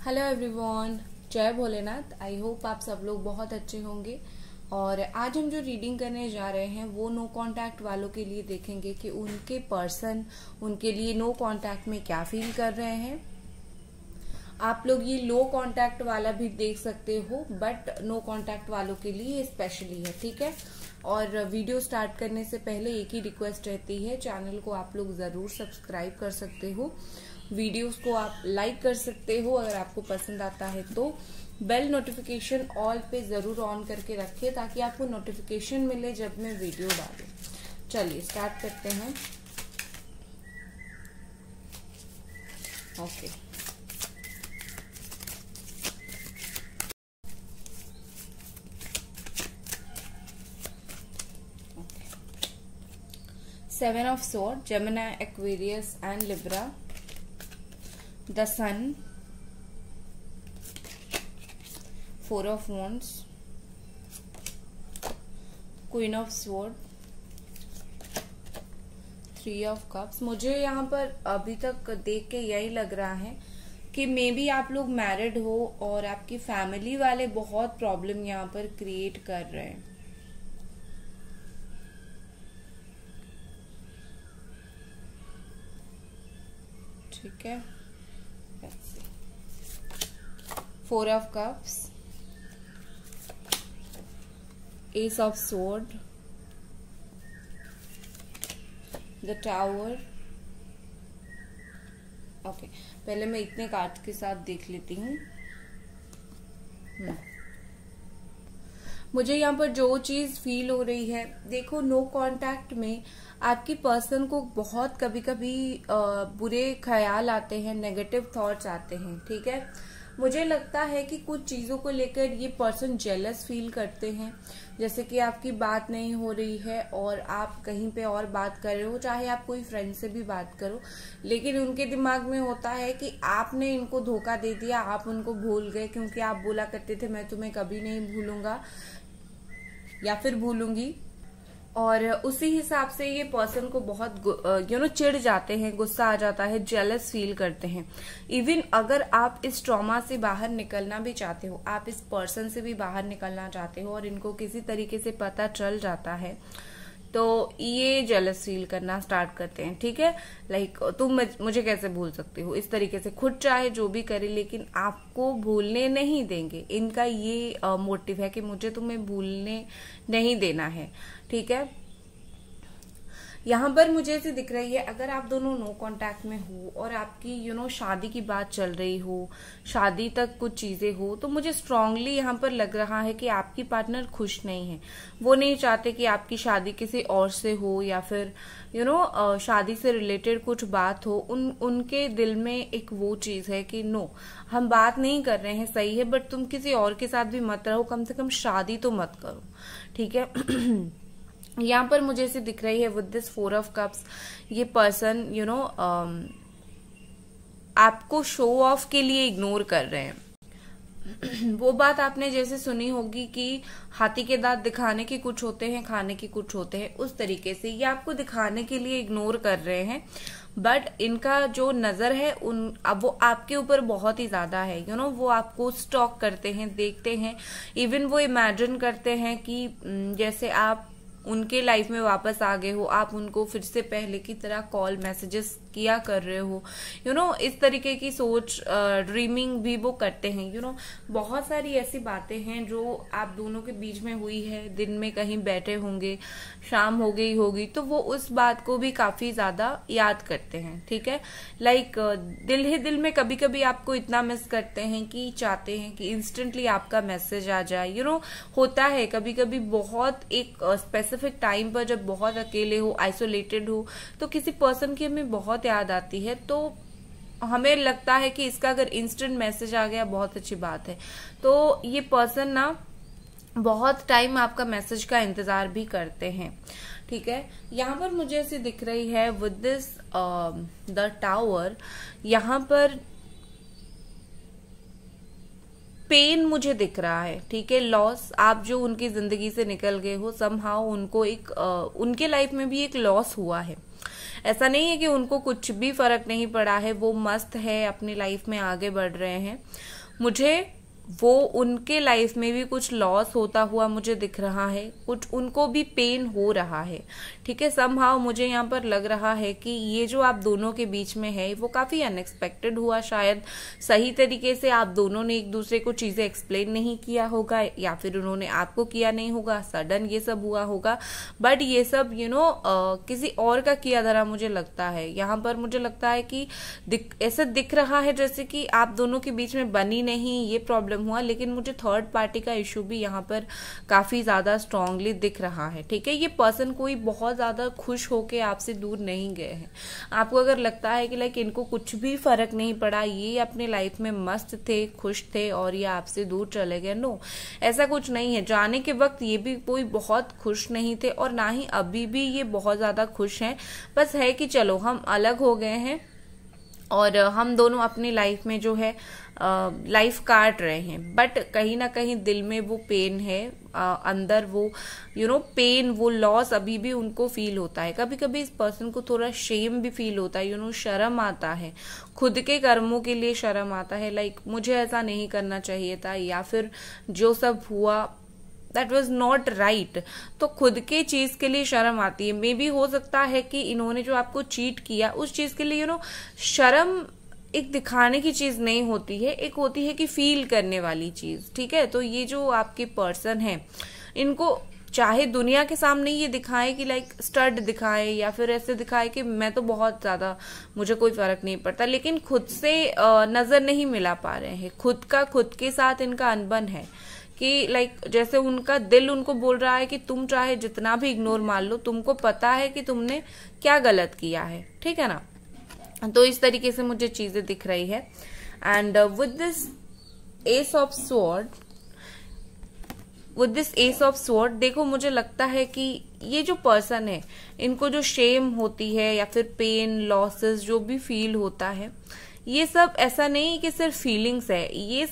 Hello everyone, जय Bholenath. I hope आप सब लोग बहुत अच्छे होंगे। और आज हम जो रीडिंग करने जा रहे हैं वो नो कांटेक्ट वालों के लिए देखेंगे कि उनके पर्सन उनके लिए नो कांटेक्ट में क्या फील कर रहे हैं। आप लोग ये लो कांटेक्ट वाला भी देख सकते हो, बट नो कांटेक्ट वालों के लिए स्पेशली है, ठीक है। और वीडियो स्टार्ट करने से पहले एक ही रिक्वेस्ट रहती है, चैनल को आप लोग जरूर सब्सक्राइब कर सकते हो, वीडियोस को आप लाइक कर सकते हो अगर आपको पसंद आता है तो। बेल नोटिफिकेशन ऑल पे जरूर ऑन करके रखिए ताकि आपको नोटिफिकेशन मिले जब मैं वीडियो डालूं। चलिए स्टार्ट करते हैं। Okay, Seven of Swords, Gemini, Aquarius and Libra. The Sun, Four of Wands, Queen of Swords, Three of Cups। मुझे यहाँ पर अभी तक देख के यही लग रहा है कि मे बी आप लोग मैरिड हो और आपकी फैमिली वाले बहुत प्रॉब्लम यहाँ पर क्रिएट कर रहे हैं। ठीक है, four of cups, S of sword, the tower. Okay, पहले मैं इतने कार्ड्स के साथ देख लेती हूँ। मुझे यहाँ पर जो चीज फील हो रही है, देखो नो कांटेक्ट में आपकी पर्सन को बहुत कभी कभी बुरे ख्याल आते हैं, नेगेटिव थॉट्स आते हैं, ठीक है। मुझे लगता है कि कुछ चीजों को लेकर ये पर्सन जेलस फील करते हैं, जैसे कि आपकी बात नहीं हो रही है और आप कहीं पे और बात कर रहे हो, चाहे आप कोई फ्रेंड से भी बात करो, लेकिन उनके दिमाग में होता है कि आपने इनको धोखा दे दिया, आप उनको भूल गए, क्योंकि आप बोला करते थे मैं तुम्हें कभी नहीं भूलूंगा या फिर भूलूंगी। और उसी हिसाब से ये पर्सन को बहुत चिढ़ जाते हैं, गुस्सा आ जाता है, जेलस फील करते हैं। इवन अगर आप इस ट्रॉमा से बाहर निकलना भी चाहते हो, आप इस पर्सन से भी बाहर निकलना चाहते हो और इनको किसी तरीके से पता चल जाता है तो ये जेलस फील करना स्टार्ट करते हैं, ठीक है। लाइक तुम मुझे कैसे भूल सकते हो, इस तरीके से खुद चाहे जो भी करे लेकिन आपको भूलने नहीं देंगे। इनका ये मोटिव है कि मुझे तुम्हें भूलने नहीं देना है, ठीक है। यहाँ पर मुझे ऐसे दिख रही है, अगर आप दोनों नो कांटेक्ट में हो और आपकी शादी की बात चल रही हो, शादी तक कुछ चीजें हो, तो मुझे स्ट्रांगली यहाँ पर लग रहा है कि आपकी पार्टनर खुश नहीं है। वो नहीं चाहते कि आपकी शादी किसी और से हो या फिर शादी से रिलेटेड कुछ बात हो। उनके दिल में एक वो चीज है कि नो, हम बात नहीं कर रहे हैं, सही है, बट तुम किसी और के साथ भी मत रहो, कम से कम शादी तो मत करो, ठीक है। यहाँ पर मुझे ऐसे दिख रही है with this four of cups, ये पर्सन आपको शो ऑफ के लिए इग्नोर कर रहे हैं। वो बात आपने जैसे सुनी होगी कि हाथी के दांत दिखाने के कुछ होते हैं, खाने के कुछ होते हैं, उस तरीके से ये आपको दिखाने के लिए इग्नोर कर रहे हैं। बट इनका जो नजर है अब वो आपके ऊपर बहुत ही ज्यादा है। वो आपको स्टॉक करते हैं, देखते हैं, इवन वो इमेजिन करते हैं कि जैसे आप उनके लाइफ में वापस आ गए हो, आप उनको फिर से पहले की तरह कॉल मैसेजेस किया कर रहे हो। इस तरीके की सोच, ड्रीमिंग भी वो करते हैं। बहुत सारी ऐसी बातें हैं जो आप दोनों के बीच में हुई है, दिन में कहीं बैठे होंगे, शाम हो गई होगी, तो वो उस बात को भी काफी ज्यादा याद करते हैं, ठीक है। लाइक दिल ही दिल में कभी कभी आपको इतना मिस करते हैं कि चाहते हैं कि इंस्टेंटली आपका मैसेज आ जाए। होता है कभी कभी बहुत एक स्पेसिफिक टाइम पर जब बहुत अकेले हो, आइसोलेटेड हो, तो किसी पर्सन की हमें बहुत याद आती है, तो हमें लगता है कि इसका अगर इंस्टेंट मैसेज आ गया बहुत अच्छी बात है। तो ये पर्सन ना बहुत टाइम आपका मैसेज का इंतजार भी करते हैं, ठीक है। यहाँ पर मुझे ऐसी दिख रही है विद दिस द टावर, यहाँ पर पेन मुझे दिख रहा है, ठीक है। लॉस, आप जो उनकी जिंदगी से निकल गए हो, समहाउ उनको एक उनके लाइफ में भी एक लॉस हुआ है। ऐसा नहीं है कि उनको कुछ भी फर्क नहीं पड़ा है, वो मस्त है, अपनी लाइफ में आगे बढ़ रहे हैं। मुझे वो उनके लाइफ में भी कुछ लॉस होता हुआ मुझे दिख रहा है, कुछ उनको भी पेन हो रहा है, ठीक है। समहाउ मुझे यहाँ पर लग रहा है कि ये जो आप दोनों के बीच में है वो काफी अनएक्सपेक्टेड हुआ, शायद सही तरीके से आप दोनों ने एक दूसरे को चीजें एक्सप्लेन नहीं किया होगा, या फिर उन्होंने आपको किया नहीं होगा, सडन ये सब हुआ होगा। बट ये सब किसी और का किया धरा मुझे लगता है। यहाँ पर मुझे लगता है कि ऐसा दिख रहा है जैसे कि आप दोनों के बीच में बनी नहीं ये प्रॉब्लम हुआ, लेकिन मुझे थर्ड पार्टी का इशू भी यहाँ पर काफी ज्यादा स्ट्रांगली दिख रहा है, ठीक है। ये पर्सन कोई बहुत ज्यादा खुश होके आपसे दूर नहीं गए हैं। आपको अगर लगता है कि लाइक इनको कुछ भी फर्क नहीं पड़ा, ये अपने लाइफ में मस्त थे, खुश थे और ये आपसे दूर चले गए, नो, ऐसा कुछ नहीं है। जाने के वक्त ये भी कोई बहुत खुश नहीं थे और ना ही अभी भी ये बहुत ज्यादा खुश हैं। बस है कि चलो हम अलग हो गए हैं और हम दोनों अपनी लाइफ में जो है लाइफ काट रहे हैं, बट कहीं ना कहीं दिल में वो पेन है, अंदर वो पेन, वो लॉस अभी भी उनको फील होता है। कभी कभी इस पर्सन को थोड़ा शेम भी फील होता है, शर्म आता है, खुद के कर्मों के लिए शर्म आता है, लाइक मुझे ऐसा नहीं करना चाहिए था, या फिर जो सब हुआ दैट वॉज नॉट राइट। तो खुद के चीज के लिए शर्म आती है। मे बी हो सकता है कि इन्होंने जो आपको चीट किया उस चीज के लिए शर्म एक दिखाने की चीज नहीं होती है, एक होती है कि फील करने वाली चीज, ठीक है। तो ये जो आपके पर्सन है, इनको चाहे दुनिया के सामने ये दिखाए कि लाइक स्टड दिखाए, या फिर ऐसे दिखाए कि मैं तो बहुत ज्यादा, मुझे कोई फर्क नहीं पड़ता, लेकिन खुद से नजर नहीं मिला पा रहे हैं। खुद के साथ इनका अनबन है कि लाइक जैसे उनका दिल उनको बोल रहा है कि तुम चाहे जितना भी इग्नोर मार लो, तुमको पता है कि तुमने क्या गलत किया है, ठीक है ना। तो इस तरीके से मुझे चीजें दिख रही है। And with this S of sword देखो, मुझे लगता है कि ये जो पर्सन है, इनको जो शेम होती है या फिर पेन, लॉसेस जो भी फील होता है, ये सब ऐसा नहीं कि सिर्फ फीलिंग्स है, ये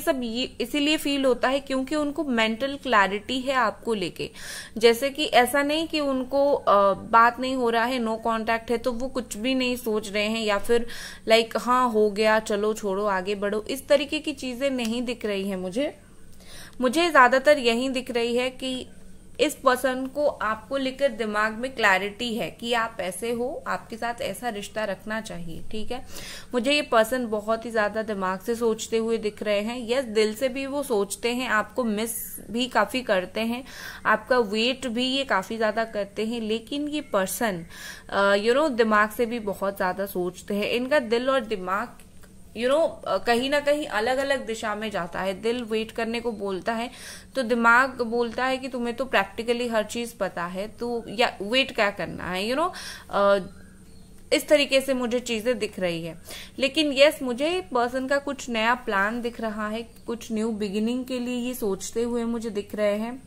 सब इसीलिए फील होता है क्योंकि उनको मेंटल क्लैरिटी है आपको लेके। जैसे कि ऐसा नहीं कि उनको बात नहीं हो रहा है, नो कांटेक्ट है, तो वो कुछ भी नहीं सोच रहे हैं, या फिर लाइक हाँ हो गया चलो छोड़ो आगे बढ़ो, इस तरीके की चीजें नहीं दिख रही है मुझे ज्यादातर यही दिख रही है कि इस पर्सन को आपको लेकर दिमाग में क्लैरिटी है कि आप ऐसे हो, आपके साथ ऐसा रिश्ता रखना चाहिए, ठीक है। मुझे ये पर्सन बहुत ही ज्यादा दिमाग से सोचते हुए दिख रहे हैं। यस, दिल से भी वो सोचते हैं, आपको मिस भी काफी करते हैं, आपका वेट भी ये काफी ज्यादा करते हैं, लेकिन ये पर्सन दिमाग से भी बहुत ज्यादा सोचते हैं। इनका दिल और दिमाग कहीं ना कहीं अलग अलग दिशा में जाता है। दिल वेट करने को बोलता है तो दिमाग बोलता है कि तुम्हें तो प्रैक्टिकली हर चीज पता है, तो या वेट क्या करना है, इस तरीके से मुझे चीजें दिख रही है। लेकिन यस, मुझे पर्सन का कुछ नया प्लान दिख रहा है, कुछ न्यू बिगिनिंग के लिए ये सोचते हुए मुझे दिख रहे हैं।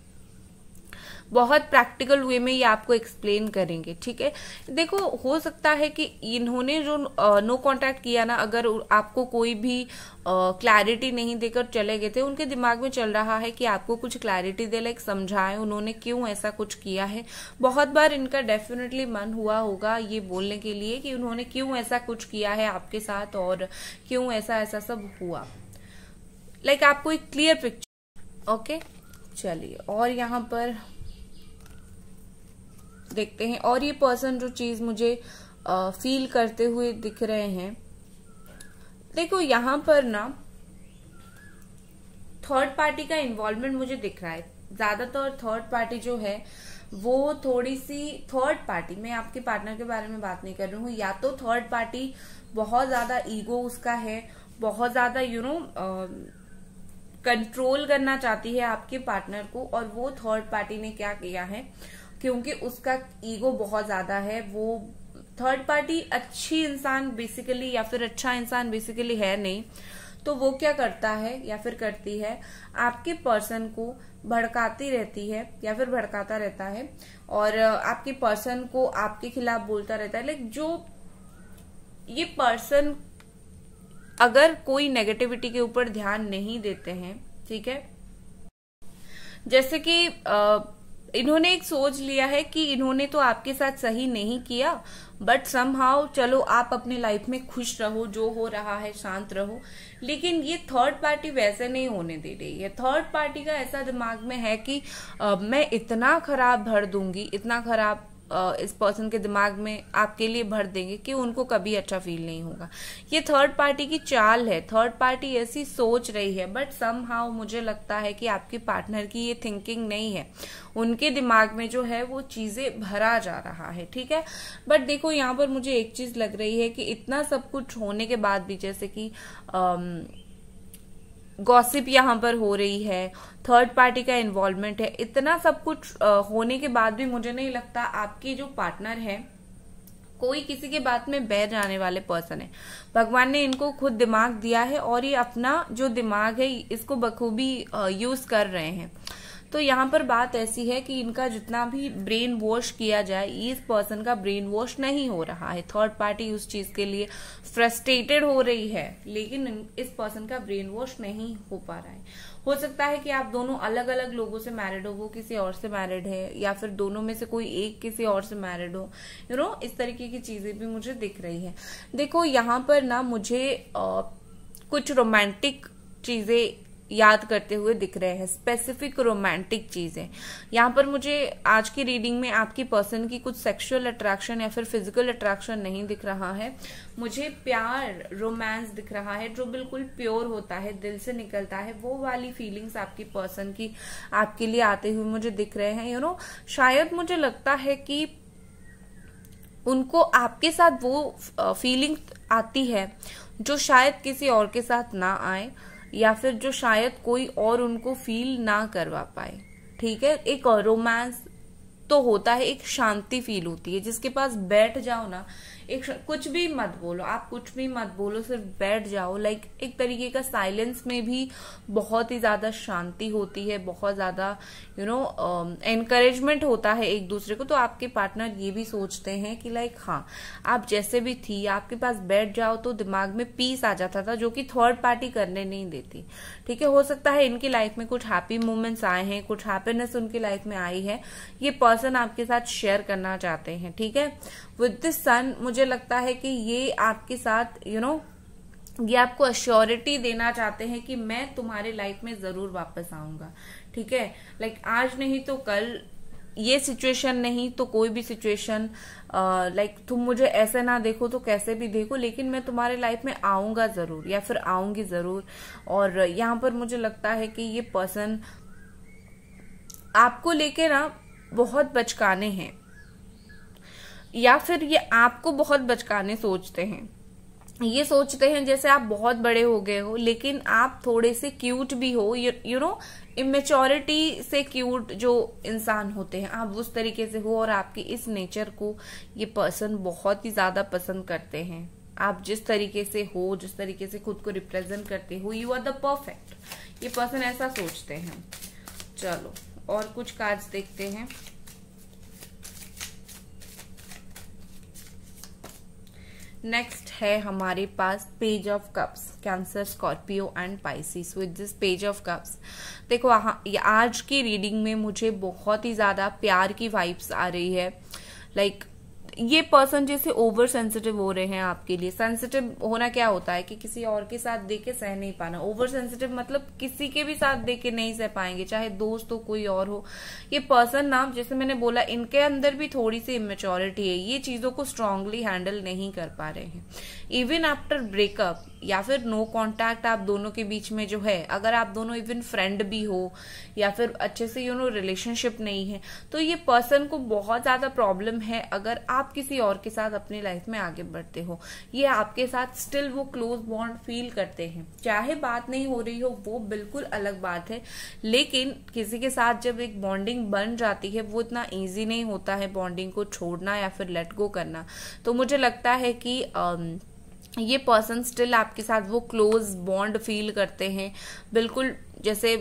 बहुत प्रैक्टिकल वे में ये आपको एक्सप्लेन करेंगे, ठीक है। देखो, हो सकता है कि इन्होंने जो नो कांटेक्ट किया ना, अगर आपको कोई भी क्लैरिटी नहीं देकर चले गए थे, उनके दिमाग में चल रहा है कि आपको कुछ क्लैरिटी दे, लाइक समझाएं उन्होंने क्यों ऐसा कुछ किया है। बहुत बार इनका डेफिनेटली मन हुआ होगा ये बोलने के लिए कि उन्होंने क्यों ऐसा कुछ किया है आपके साथ और क्यों ऐसा सब हुआ, लाइक आपको एक क्लियर पिक्चर। ओके, चलिए और यहाँ पर देखते हैं। और ये पर्सन जो चीज मुझे फील करते हुए दिख रहे हैं, देखो यहाँ पर ना थर्ड पार्टी का इन्वॉल्वमेंट मुझे दिख रहा है। ज्यादातर थर्ड पार्टी जो है वो थोड़ी सी थर्ड पार्टी, मैं आपके पार्टनर के बारे में बात नहीं कर रही हूँ, या तो थर्ड पार्टी बहुत ज्यादा ईगो उसका है, बहुत ज्यादा कंट्रोल करना चाहती है आपके पार्टनर को, और वो थर्ड पार्टी ने क्या किया है, क्योंकि उसका ईगो बहुत ज्यादा है, वो थर्ड पार्टी अच्छी इंसान बेसिकली या फिर अच्छा इंसान बेसिकली है नहीं, तो वो क्या करता है या फिर करती है, आपके पर्सन को भड़काती रहती है या फिर भड़काता रहता है, और आपके पर्सन को आपके खिलाफ बोलता रहता है। लाइक जो ये पर्सन अगर कोई नेगेटिविटी के ऊपर ध्यान नहीं देते हैं, ठीक है, जैसे कि इन्होंने एक सोच लिया है कि इन्होंने तो आपके साथ सही नहीं किया, बट समहाउ चलो आप अपनी लाइफ में खुश रहो, जो हो रहा है शांत रहो। लेकिन ये थर्ड पार्टी वैसे नहीं होने दे रही है। थर्ड पार्टी का ऐसा दिमाग में है कि मैं इतना खराब भर दूंगी, इतना खराब इस पर्सन के दिमाग में आपके लिए भर देंगे कि उनको कभी अच्छा फील नहीं होगा। ये थर्ड पार्टी की चाल है, थर्ड पार्टी ऐसी सोच रही है, बट समहाउ मुझे लगता है कि आपके पार्टनर की ये थिंकिंग नहीं है। उनके दिमाग में जो है वो चीजें भरा जा रहा है, ठीक है। बट देखो यहाँ पर मुझे एक चीज लग रही है कि इतना सब कुछ होने के बाद भी, जैसे कि गॉसिप यहाँ पर हो रही है, थर्ड पार्टी का इन्वॉल्वमेंट है, इतना सब कुछ होने के बाद भी मुझे नहीं लगता आपके जो पार्टनर है कोई किसी के बात में बह जाने वाले पर्सन है। भगवान ने इनको खुद दिमाग दिया है और ये अपना जो दिमाग है इसको बखूबी यूज कर रहे हैं। तो यहाँ पर बात ऐसी है कि इनका जितना भी ब्रेन वॉश किया जाए, इस पर्सन का ब्रेन वॉश नहीं हो रहा है। थर्ड पार्टी उस चीज के लिए फ्रस्ट्रेटेड हो रही है, लेकिन इस पर्सन का ब्रेन वॉश नहीं हो पा रहा है। हो सकता है कि आप दोनों अलग अलग लोगों से मैरिड हो, वो किसी और से मैरिड है, या फिर दोनों में से कोई एक किसी और से मैरिड हो, इस तरीके की चीजें भी मुझे दिख रही है। देखो यहाँ पर ना मुझे कुछ रोमांटिक चीजें याद करते हुए दिख रहे हैं, स्पेसिफिक रोमांटिक चीजें। यहाँ पर मुझे आज की रीडिंग में आपकी पर्सन की कुछ सेक्सुअल अट्रैक्शन या फिर फिजिकल अट्रैक्शन नहीं दिख रहा है। मुझे प्यार, रोमांस दिख रहा है, जो बिल्कुल प्योर होता है, दिल से निकलता है। वो वाली फीलिंग्स आपकी पर्सन की आपके लिए आते हुए मुझे दिख रहे हैं। शायद मुझे लगता है कि उनको आपके साथ वो फीलिंग आती है जो शायद किसी और के साथ ना आए, या फिर जो शायद कोई और उनको फील ना करवा पाए, ठीक है। एक रोमांस तो होता है, एक शांति फील होती है, जिसके पास बैठ जाओ ना, कुछ भी मत बोलो, आप कुछ भी मत बोलो, सिर्फ बैठ जाओ। लाइक एक तरीके का साइलेंस में भी बहुत ही ज्यादा शांति होती है, बहुत ज्यादा एनकरेजमेंट होता है एक दूसरे को। तो आपके पार्टनर ये भी सोचते हैं कि लाइक हाँ, आप जैसे भी थी, आपके पास बैठ जाओ तो दिमाग में पीस आ जाता था, जो कि थर्ड पार्टी करने नहीं देती, ठीक है। हो सकता है इनकी लाइफ में कुछ हैप्पी मोमेंट्स आए हैं, कुछ हैप्पीनेस उनकी लाइफ में आई है, ये पर्सन आपके साथ शेयर करना चाहते हैं, ठीक है। विद दिस सन मुझे लगता है कि ये आपके साथ ये आपको अश्योरिटी देना चाहते हैं कि मैं तुम्हारे लाइफ में जरूर वापस आऊंगा, ठीक है। लाइक आज नहीं तो कल, ये सिचुएशन नहीं तो कोई भी सिचुएशन, लाइक तुम मुझे ऐसे ना देखो तो कैसे भी देखो, लेकिन मैं तुम्हारे लाइफ में आऊंगा जरूर, या फिर आऊंगी जरूर। और यहाँ पर मुझे लगता है कि ये पर्सन आपको लेके ना बहुत बचकाने हैं, या फिर ये आपको बहुत बचकाने सोचते हैं। ये सोचते हैं जैसे आप बहुत बड़े हो गए हो, लेकिन आप थोड़े से क्यूट भी हो, इमेच्योरिटी से क्यूट जो इंसान होते हैं, आप उस तरीके से हो। और आपकी इस नेचर को ये पर्सन बहुत ही ज्यादा पसंद करते हैं। आप जिस तरीके से हो, जिस तरीके से खुद को रिप्रेजेंट करते हो, यू आर द परफेक्ट। ये पर्सन ऐसा सोचते हैं। चलो और कुछ कार्ड्स देखते हैं। नेक्स्ट है हमारे पास page of cups, Cancer, Scorpio and Pisces. With this page of cups, देखो आज की रीडिंग में मुझे बहुत ही ज्यादा प्यार की वाइब्स आ रही है। लाइक ये पर्सन जैसे ओवर सेंसिटिव हो रहे हैं आपके लिए। सेंसिटिव होना क्या होता है कि किसी और के साथ देख के सह नहीं पाना। ओवर सेंसिटिव मतलब किसी के भी साथ देख के नहीं सह पाएंगे, चाहे दोस्त हो, कोई और हो। ये पर्सन ना, जैसे मैंने बोला, इनके अंदर भी थोड़ी सी इमेच्योरिटी है, ये चीजों को स्ट्रांगली हैंडल नहीं कर पा रहे हैं। इवन आफ्टर ब्रेकअप या फिर नो कॉन्टैक्ट आप दोनों के बीच में जो है, अगर आप दोनों इवन फ्रेंड भी हो या फिर अच्छे से रिलेशनशिप नहीं है, तो ये पर्सन को बहुत ज्यादा प्रॉब्लम है अगर आप किसी और के साथ अपनी लाइफ में आगे बढ़ते हो। ये आपके साथ स्टिल वो क्लोज बॉन्ड फील करते हैं, चाहे बात नहीं हो रही हो वो बिल्कुल अलग बात है, लेकिन किसी के साथ जब एक बॉन्डिंग बन जाती है वो इतना इजी नहीं होता है बॉन्डिंग को छोड़ना या फिर लेट गो करना। तो मुझे लगता है कि ये पर्सन स्टिल आपके साथ वो क्लोज बॉन्ड फील करते हैं, बिल्कुल जैसे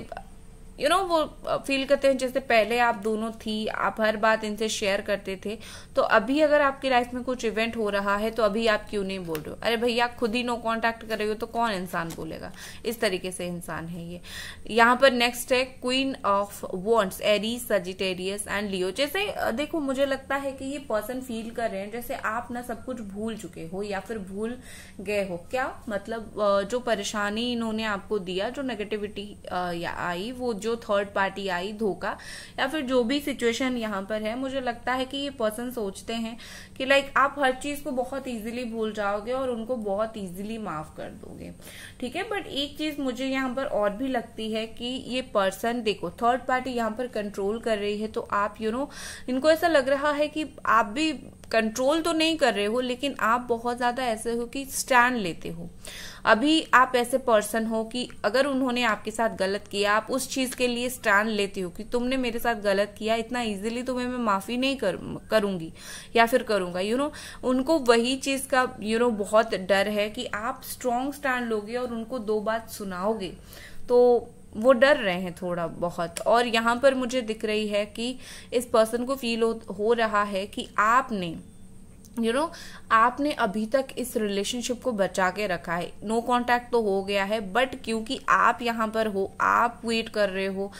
वो फील करते हैं जैसे पहले आप दोनों थी, आप हर बात इनसे शेयर करते थे, तो अभी अगर आपकी लाइफ में कुछ इवेंट हो रहा है तो अभी आप क्यों नहीं बोल रहे हो? अरे भैया खुद ही नो कांटेक्ट कर रहे हो तो कौन इंसान बोलेगा? इस तरीके से इंसान है ये। यहाँ पर नेक्स्ट है queen of wands, Aries, Sagittarius and Leo. जैसे देखो मुझे लगता है कि ये पर्सन फील कर रहे हैं जैसे आप ना सब कुछ भूल चुके हो या फिर भूल गए हो। क्या मतलब जो परेशानी इन्होंने आपको दिया, जो नेगेटिविटी आई, वो जो थर्ड पार्टी आई, धोखा, या फिर जो भी सिचुएशन यहाँ पर है, मुझे लगता है कि ये पर्सन सोचते हैं कि लाइक आप हर चीज को बहुत इजीली भूल जाओगे और उनको बहुत इजीली माफ कर दोगे, ठीक है। बट एक चीज मुझे यहाँ पर और भी लगती है कि ये पर्सन, देखो थर्ड पार्टी यहाँ पर कंट्रोल कर रही है, तो आप इनको ऐसा लग रहा है कि आप भी कंट्रोल तो नहीं कर रहे हो, लेकिन आप बहुत ज्यादा ऐसे हो कि स्टैंड लेते हो। अभी आप ऐसे पर्सन हो कि अगर उन्होंने आपके साथ गलत किया, आप उस चीज के लिए स्टैंड लेते हो कि तुमने मेरे साथ गलत किया, इतना इजीली तुम्हें मैं माफी नहीं करूंगी या फिर करूंगा। उनको वही चीज का बहुत डर है कि आप स्ट्रॉन्ग स्टैंड लोगे और उनको दो बात सुनाओगे, तो वो डर रहे हैं थोड़ा बहुत। और यहाँ पर मुझे दिख रही है कि इस पर्सन को फील हो रहा है कि आपने आपने अभी तक इस रिलेशनशिप को बचा के रखा है। नो कांटेक्ट तो हो गया है, बट क्योंकि आप यहाँ पर हो, आप वेट कर रहे हो,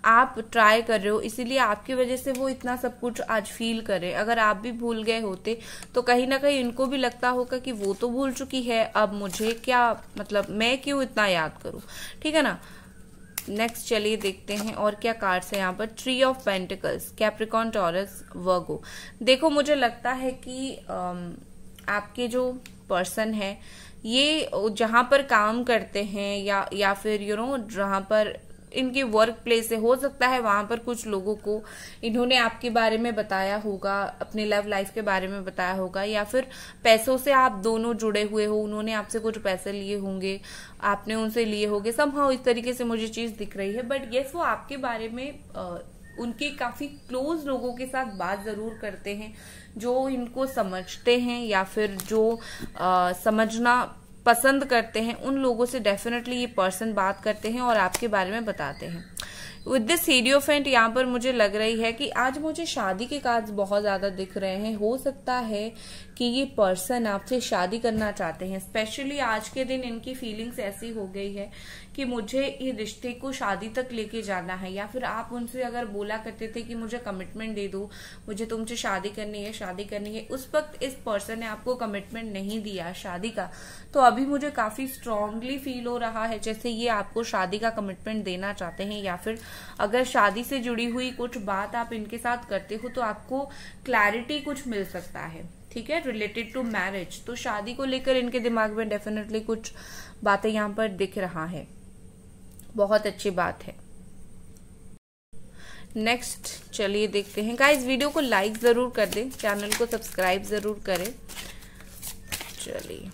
आप ट्राई कर रहे हो, इसीलिए आपकी वजह से वो इतना सब कुछ आज फील कर रहे हैं। अगर आप भी भूल गए होते तो कहीं ना कहीं इनको भी लगता होगा कि वो तो भूल चुकी है, अब मुझे क्या मतलब, मैं क्यों इतना याद करूं, ठीक है ना। नेक्स्ट चलिए देखते हैं और क्या कार्ड्स है यहाँ पर। Three of pentacles, Capricorn, Taurus, Virgo. देखो मुझे लगता है कि आपके जो पर्सन है ये जहां पर काम करते हैं या फिर जहां पर इनकी वर्क प्लेस है, हो सकता है वहां पर कुछ लोगों को इन्होंने आपके बारे में बताया होगा, अपने लव लाइफ के बारे में बताया होगा, या फिर पैसों से आप दोनों जुड़े हुए हो, उन्होंने आपसे कुछ पैसे लिए होंगे, आपने उनसे लिए होंगे, समहाउ इस तरीके से मुझे चीज दिख रही है। बट यस, वो आपके बारे में उनके काफी क्लोज लोगों के साथ बात जरूर करते हैं, जो इनको समझते हैं या फिर जो समझना पसंद करते हैं, उन लोगों से डेफिनेटली ये पर्सन बात करते हैं और आपके बारे में बताते हैं। विद दिस हीरियोफेंट यहाँ पर मुझे लग रही है कि आज मुझे शादी के कार्ड्स बहुत ज्यादा दिख रहे हैं। हो सकता है कि ये पर्सन आपसे शादी करना चाहते हैं। स्पेशली आज के दिन इनकी फीलिंग्स ऐसी हो गई है कि मुझे ये रिश्ते को शादी तक लेके जाना है, या फिर आप उनसे अगर बोला करते थे कि मुझे कमिटमेंट दे दो, मुझे तुमसे शादी करनी है, उस वक्त इस पर्सन ने आपको कमिटमेंट नहीं दिया शादी का, तो अभी मुझे काफी स्ट्रांगली फील हो रहा है जैसे ये आपको शादी का कमिटमेंट देना चाहते हैं, या फिर अगर शादी से जुड़ी हुई कुछ बात आप इनके साथ करते हो तो आपको क्लैरिटी कुछ मिल सकता है, ठीक है, रिलेटेड टू मैरिज। तो शादी को लेकर इनके दिमाग में डेफिनेटली कुछ बातें यहाँ पर दिख रहा है। बहुत अच्छी बात है। नेक्स्ट चलिए देखते हैं। गाइस वीडियो को लाइक जरूर कर दें, चैनल को सब्सक्राइब जरूर करें। चलिए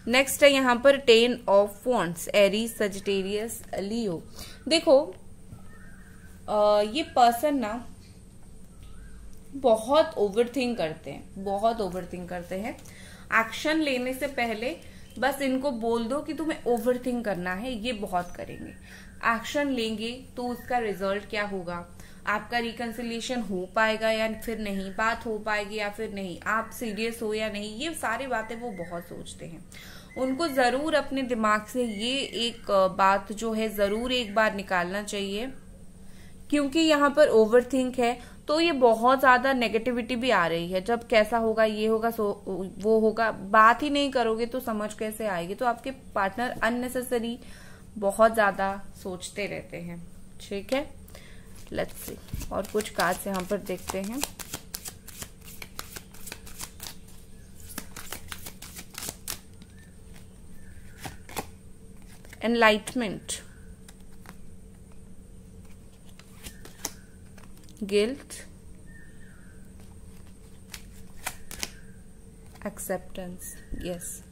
नेक्स्ट है यहाँ पर 10 ऑफ वॉन्ड्स, एरीज, सजिटेरियस, लियो। देखो ये पर्सन ना बहुत ओवरथिंक करते हैं। एक्शन लेने से पहले बस इनको बोल दो कि तुम्हें ओवरथिंक करना है, ये बहुत करेंगे। एक्शन लेंगे तो उसका रिजल्ट क्या होगा, आपका रिकंसिलिएशन हो पाएगा या फिर नहीं, बात हो पाएगी या फिर नहीं, आप सीरियस हो या नहीं, ये सारी बातें वो बहुत सोचते हैं। उनको जरूर अपने दिमाग से ये एक बात जो है जरूर एक बार निकालना चाहिए, क्योंकि यहाँ पर ओवरथिंक है तो ये बहुत ज्यादा नेगेटिविटी भी आ रही है। जब कैसा होगा, ये होगा, वो होगा, बात ही नहीं करोगे तो समझ कैसे आएगी। तो आपके पार्टनर अननेसेसरी बहुत ज्यादा सोचते रहते हैं, ठीक है। लेट्स सी और कुछ कार्ड्स यहाँ पर देखते हैं। Enlightenment, guilt, acceptance, yes.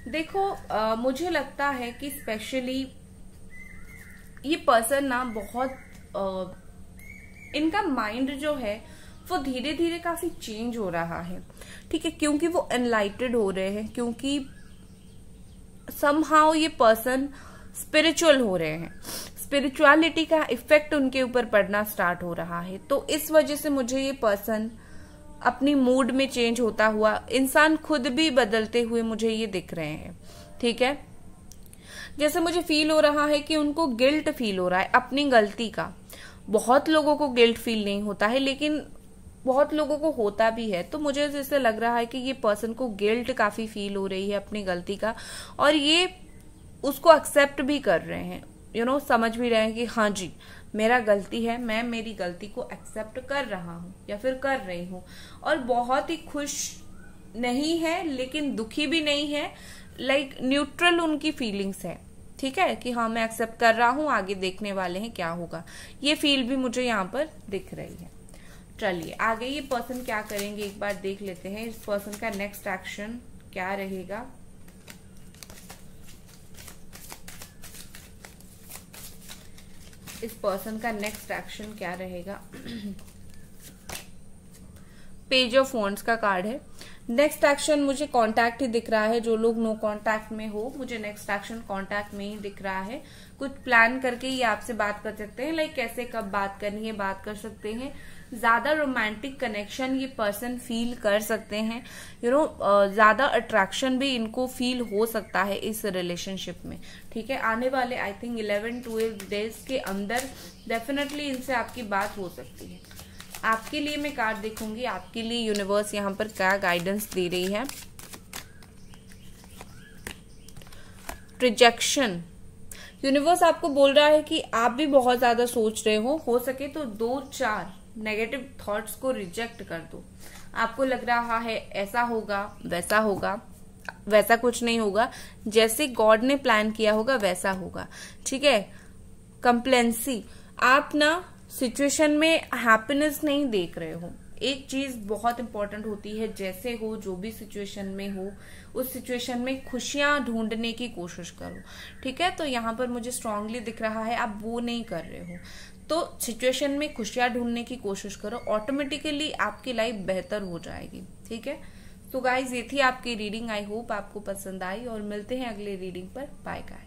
देखो मुझे लगता है कि स्पेशली ये पर्सन ना बहुत इनका माइंड जो है वो धीरे धीरे काफी चेंज हो रहा है, ठीक है, क्योंकि वो एनलाइटेड हो रहे हैं, क्योंकि समहाउ ये पर्सन स्पिरिचुअल हो रहे हैं, स्पिरिचुअलिटी का इफेक्ट उनके ऊपर पड़ना स्टार्ट हो रहा है। तो इस वजह से मुझे ये पर्सन अपनी मूड में चेंज होता हुआ, इंसान खुद भी बदलते हुए मुझे ये दिख रहे हैं। ठीक है, जैसे मुझे फील हो रहा है कि उनको गिल्ट फील हो रहा है अपनी गलती का। बहुत लोगों को गिल्ट फील नहीं होता है, लेकिन बहुत लोगों को होता भी है। तो मुझे जैसे लग रहा है कि ये पर्सन को गिल्ट काफी फील हो रही है अपनी गलती का, और ये उसको एक्सेप्ट भी कर रहे हैं, समझ भी रहे हैं कि हाँ जी मेरा गलती है, मैं मेरी गलती को एक्सेप्ट कर रहा हूं या फिर कर रही हूं। और बहुत ही खुश नहीं है लेकिन दुखी भी नहीं है, लाइक न्यूट्रल उनकी फीलिंग्स है। ठीक है, कि हाँ मैं एक्सेप्ट कर रहा हूं, आगे देखने वाले हैं क्या होगा, ये फील भी मुझे यहाँ पर दिख रही है। चलिए आगे ये पर्सन क्या करेंगे एक बार देख लेते हैं। इस पर्सन का नेक्स्ट एक्शन क्या रहेगा। इस पर्सन का नेक्स्ट एक्शन क्या रहेगा। पेज ऑफ वॉन्ड्स का कार्ड है। नेक्स्ट एक्शन मुझे कांटेक्ट ही दिख रहा है। जो लोग नो कांटेक्ट में हो, मुझे नेक्स्ट एक्शन कांटेक्ट में ही दिख रहा है। कुछ प्लान करके ये आपसे बात कर सकते हैं, लाइक कैसे कब बात करनी है बात कर सकते हैं। ज्यादा रोमांटिक कनेक्शन ये पर्सन फील कर सकते हैं, ज्यादा अट्रैक्शन भी इनको फील हो सकता है इस रिलेशनशिप में। ठीक है, आने वाले आई थिंक 11-12 डेज के अंदर डेफिनेटली इनसे आपकी बात हो सकती है। आपके लिए मैं कार्ड देखूंगी, आपके लिए यूनिवर्स यहाँ पर क्या गाइडेंस दे रही है। रिजेक्शन, यूनिवर्स आपको बोल रहा है कि आप भी बहुत ज्यादा सोच रहे हो सके तो 2-4 नेगेटिव थॉट्स को रिजेक्ट कर दो। आपको लग रहा है ऐसा होगा, वैसा कुछ नहीं होगा, जैसे गॉड ने प्लान किया होगा वैसा होगा। ठीक है, कंप्लेंसी, आप ना सिचुएशन में हैप्पीनेस नहीं देख रहे हो। एक चीज बहुत इंपॉर्टेंट होती है, जैसे हो जो भी सिचुएशन में हो उस सिचुएशन में खुशियां ढूंढने की कोशिश करो। ठीक है, तो यहाँ पर मुझे स्ट्रांगली दिख रहा है आप वो नहीं कर रहे हो। तो सिचुएशन में खुशियां ढूंढने की कोशिश करो, ऑटोमेटिकली आपकी लाइफ बेहतर हो जाएगी। ठीक है, तो गाइज ये थी आपकी रीडिंग। आई होप आपको पसंद आई और मिलते हैं अगले रीडिंग पर। Bye guys.